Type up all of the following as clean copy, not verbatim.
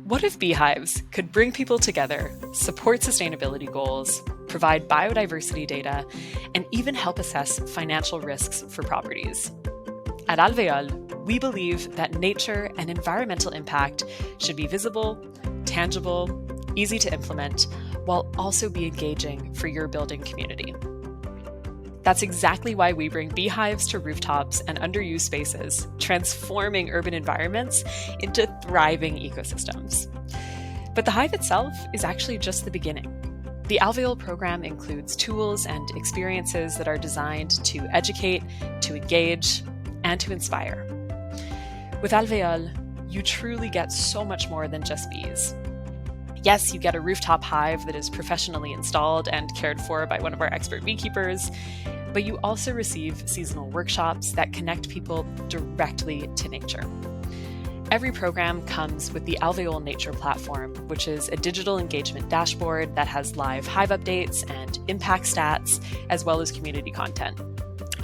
What if beehives could bring people together, support sustainability goals, provide biodiversity data, and even help assess financial risks for properties? At Alvéole, we believe that nature and environmental impact should be visible, tangible, easy to implement, while also be engaging for your building community. That's exactly why we bring beehives to rooftops and underused spaces, transforming urban environments into thriving ecosystems. But the hive itself is actually just the beginning. The Alvéole program includes tools and experiences that are designed to educate, to engage, and to inspire. With Alvéole, you truly get so much more than just bees. Yes, you get a rooftop hive that is professionally installed and cared for by one of our expert beekeepers, but you also receive seasonal workshops that connect people directly to nature. Every program comes with the Alvéole Nature Platform, which is a digital engagement dashboard that has live hive updates and impact stats, as well as community content.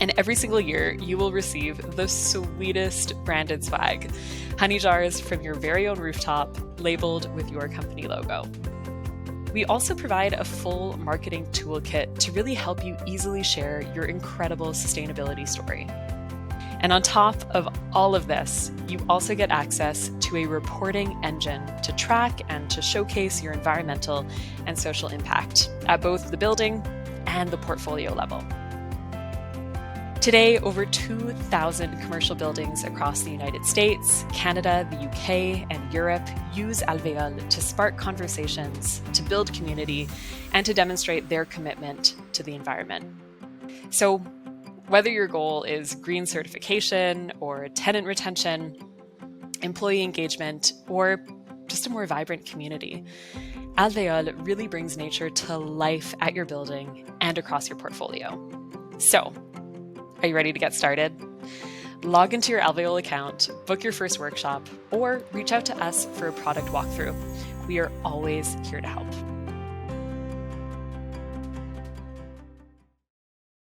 And every single year, you will receive the sweetest branded swag, honey jars from your very own rooftop, labeled with your company logo. We also provide a full marketing toolkit to really help you easily share your incredible sustainability story. And on top of all of this, you also get access to a reporting engine to track and to showcase your environmental and social impact at both the building and the portfolio level. Today, over 2,000 commercial buildings across the United States, Canada, the UK, and Europe use Alvéole to spark conversations, to build community, and to demonstrate their commitment to the environment. So, whether your goal is green certification or tenant retention, employee engagement, or just a more vibrant community, Alvéole really brings nature to life at your building and across your portfolio. So, are you ready to get started? Log into your Alvéole account, book your first workshop, or reach out to us for a product walkthrough. We are always here to help.